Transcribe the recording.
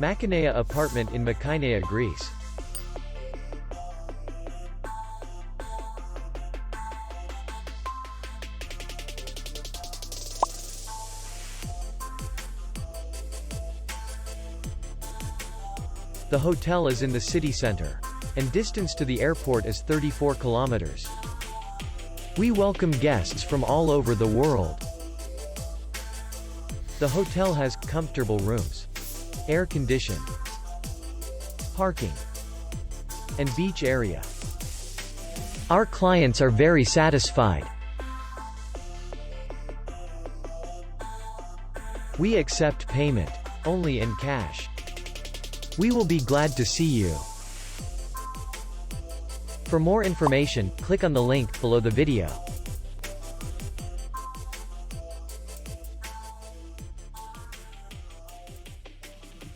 Makineia Apartment in Makyneia, Greece. The hotel is in the city center, and distance to the airport is 34 kilometers. We welcome guests from all over the world. The hotel has comfortable rooms, air-conditioned, parking, and beach area. Our clients are very satisfied. We accept payment only in cash. We will be glad to see you. For more information, click on the link below the video.